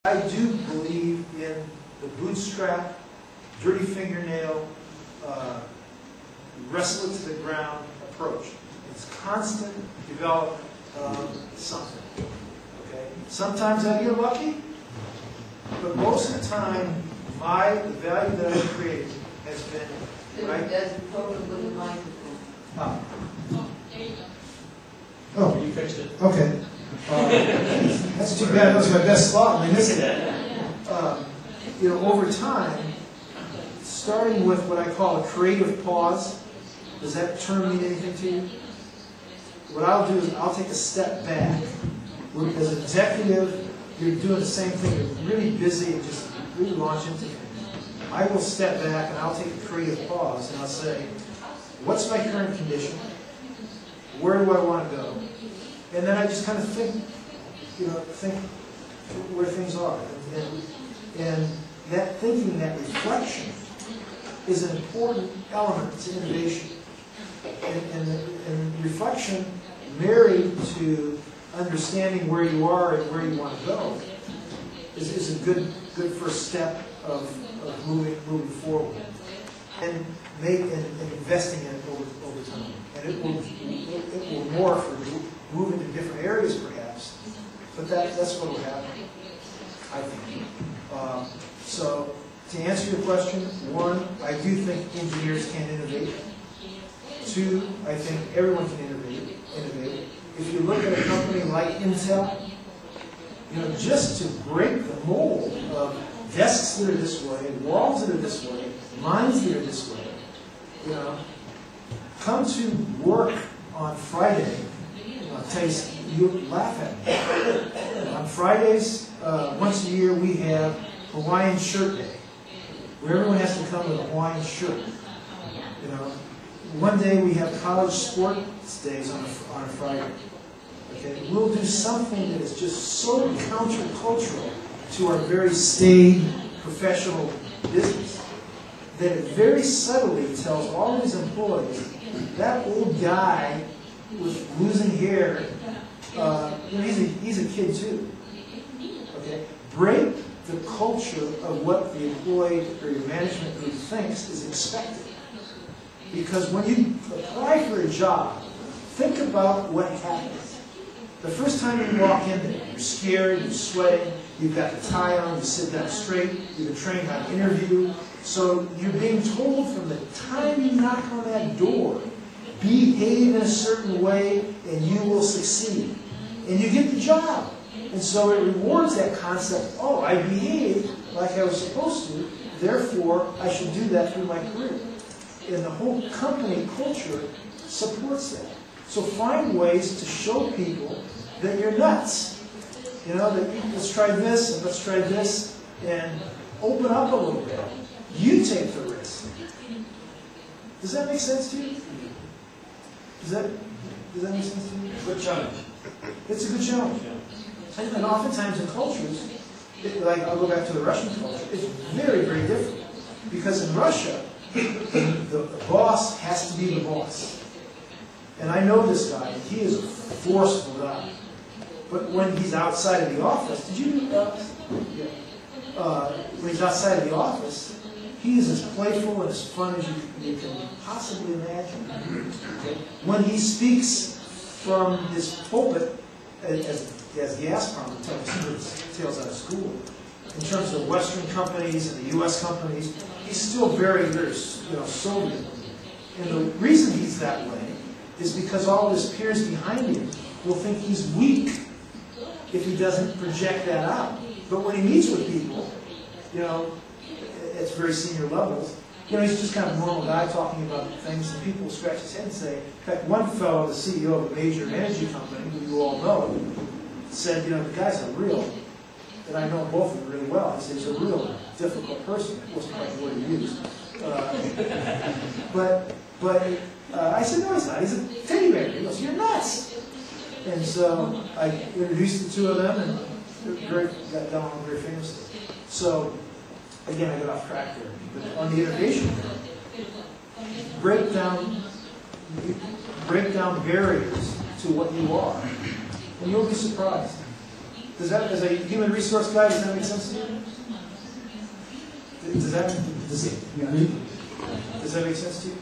I do believe in the bootstrap, dirty fingernail, wrestle it to the ground approach. It's constant development of something. Okay? Sometimes I get lucky, but most of the time, the value that I create has been right. There's a problem with the microphone. There you go. Oh, You fixed it. okay. That's too bad. That was my best slot. I missed it. You know, over time, starting with what I call a creative pause. Does that term mean anything to you? What I'll do is I'll take a step back. As an executive, you're doing the same thing. You're really busy and just really launch into things. I will step back and I'll take a creative pause and I'll say, what's my current condition? Where do I want to go? And then I just kind of think, think where things are. And that thinking, that reflection, is an important element to innovation. And reflection, married to understanding where you are and where you want to go, is a good first step of moving forward. And investing in it over time. And it will morph or move into different areas perhaps, but that's what will happen, I think. So to answer your question, one, I do think engineers can innovate. Two, I think everyone can innovate. If you look at a company like Intel, just to break the mold of desks that are this way, walls that are this way, minds that are this way, come to work on Friday. I'll tell you, you'll laugh at me. On Fridays, once a year, we have Hawaiian Shirt Day, where everyone has to come with a Hawaiian shirt. One day we have college sports days on a Friday. Okay, we'll do something that is just so countercultural to our very staid professional business that it very subtly tells all these employees that old guy with losing hair, he's a kid too. Okay, break the culture of what the employee or your management group thinks is expected. Because when you apply for a job, think about what happens. The first time you walk in there, you're scared, you're sweating, you've got the tie on, you sit down straight, you've been trained how to interview. So you're being told from the time you knock on that door, behave in a certain way and you will succeed. And you get the job. And so it rewards that concept, oh, I behaved like I was supposed to, therefore I should do that through my career. And the whole company culture supports that. So find ways to show people that you're nuts. Let's try this and let's try this, and open up a little bit. You take the risk. Does that make sense to you? Does that make sense to you? Good challenge. It's a good challenge. And oftentimes in cultures, like I'll go back to the Russian culture, it's very, very different. Because in Russia, the boss has to be the boss. And I know this guy, and he is a forceful guy. But when he's outside of the office, did you know that? Yeah. When he's outside of the office, he is as playful and as fun as you can possibly imagine. Okay? When he speaks from his pulpit, as Gazprom tells tales out of school, in terms of Western companies and the U.S. companies, he's still very, very Soviet. And the reason he's that way is because all of his peers behind him will think he's weak if he doesn't project that out. But when he meets with people, at very senior levels, he's just kind of a normal guy talking about things, and people will scratch his head and say, in fact, one fellow, the CEO of a major energy company, who you all know, said, the guy's a real, and I know both of them really well, he said he's a real difficult person. It wasn't quite the word he used. I said, no, he's not. He's a teddy bear. He goes, you're nuts. And so I introduced the two of them, and got down on very famously. So, again, I got off track there. But on the innovation front, break down barriers to what you are, and you'll be surprised. Does that, as a human resource guy, does that make sense to you? Does that make sense to you?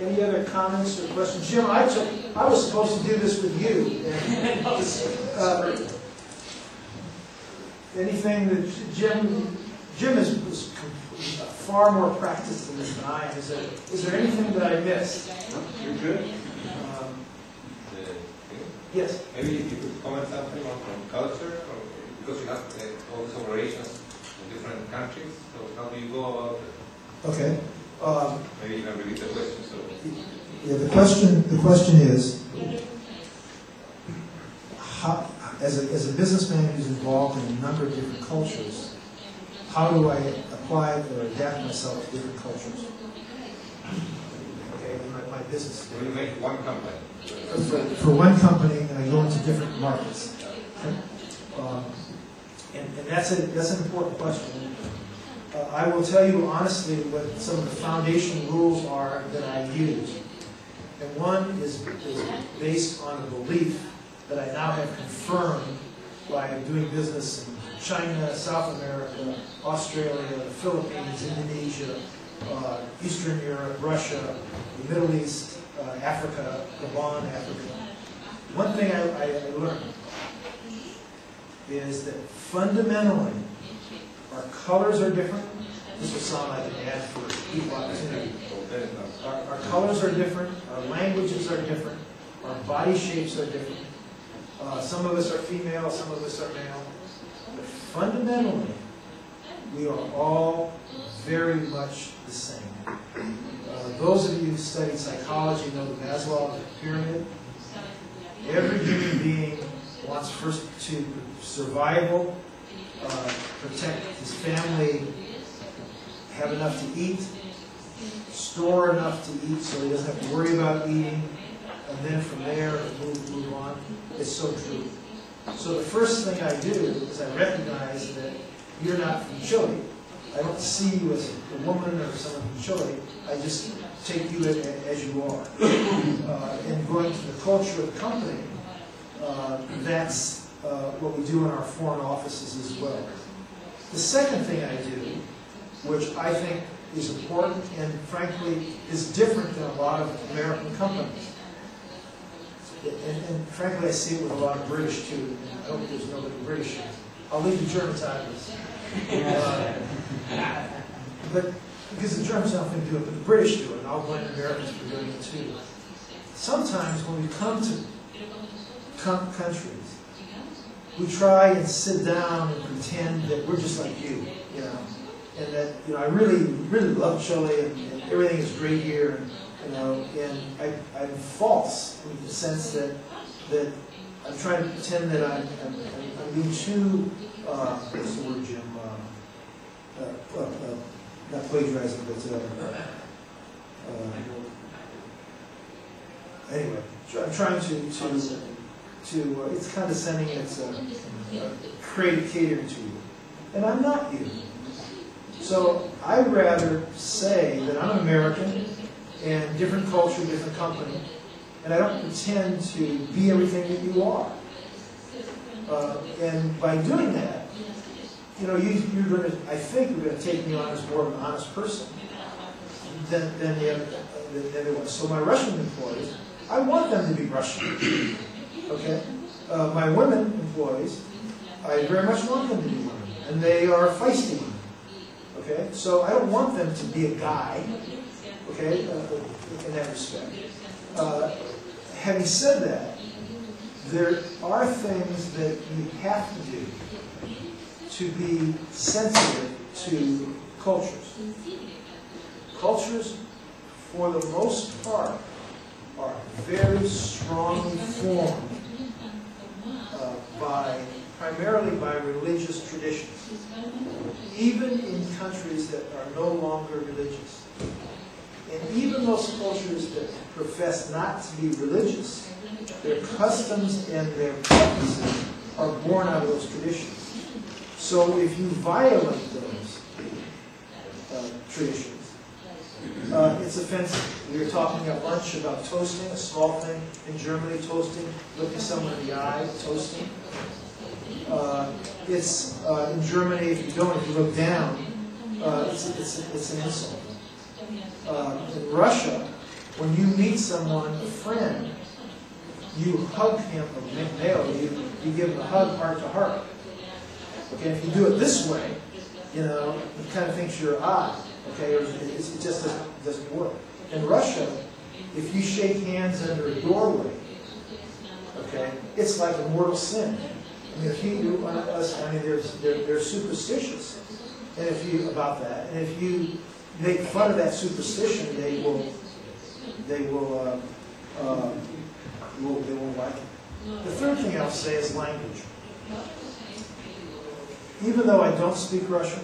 Any other comments or questions? Jim, I was supposed to do this with you. And, anything that Jim is far more practiced in this than I am. Is there anything that I missed? You're good. Yes. Maybe you could comment something on culture, or because you have all these operations in different countries. So how do you go about it? Okay. Maybe you can repeat the question. So. Yeah, the question is, how, as a businessman who's involved in a number of different cultures, how do I apply or adapt myself to different cultures? Okay, in my business. So you make one company. For one company, and I go into different markets. Okay? And that's an important question. I will tell you honestly what some of the foundation rules are that I use. And one is based on a belief that I now have confirmed by doing business in China, South America, Australia, the Philippines, Indonesia, Eastern Europe, Russia, the Middle East, Africa, Gabon, Africa. One thing I learned is that fundamentally our colors are different. This will sound like an ad for equal opportunity. Our colors are different, our languages are different, our body shapes are different. Some of us are female, some of us are male. But fundamentally, we are all very much the same. Those of you who studied psychology know the Maslow pyramid. Every human being wants first to survival, protect his family, have enough to eat, store enough to eat so he doesn't have to worry about eating, and then from there move on. It's so true. So the first thing I do is I recognize that you're not from Chile. I don't see you as a woman or someone from Chile. I just take you as you are. And going to the culture of the company, that's what we do in our foreign offices as well. The second thing I do, which I think is important and frankly is different than a lot of American companies, and frankly I see it with a lot of British too, and I hope there's nobody British here. I'll leave the Germans out of this. But because the Germans don't think do it, but the British do it, and I'll blame Americans for doing it too. Sometimes when we come to countries, we try and sit down and pretend that we're just like you, and that I really love Chile and everything is great here, and I'm false in the sense that I'm trying to pretend that I'm being too what's the word, Jim? Not plagiarizing, but anyway, I'm trying to it's condescending, it's catering to you, and I'm not you. So I'd rather say that I'm American and different culture, different company, and I don't pretend to be everything that you are. And by doing that, you're going to, I think you're going to take me on as more of an honest person than the other one. So my Russian employees, I want them to be Russian. Okay? My women employees, I very much want them to be women. And they are feisty women. Okay? So I don't want them to be a guy. Okay? In that respect. Having said that, there are things that you have to do to be sensitive to cultures. Cultures, for the most part, are very strongly formed primarily by religious traditions, even in countries that are no longer religious. And even those cultures that profess not to be religious, their customs and their practices are born out of those traditions. So if you violate those traditions, It's offensive. We were talking at lunch about toasting, a small thing in Germany, toasting, looking someone in the eye, toasting. In Germany, if you look down, it's an insult. In Russia, when you meet someone, a friend, you hug him, or male, you give him a hug heart to heart. Okay, if you do it this way, he kind of thinks you're odd. Okay, or it just doesn't work. In Russia, if you shake hands under a doorway, okay, it's like a mortal sin. I mean, if you do us, I mean, they're superstitious, and about that, and if you make fun of that superstition, they won't like it. The third thing I'll say is language. Even though I don't speak Russian,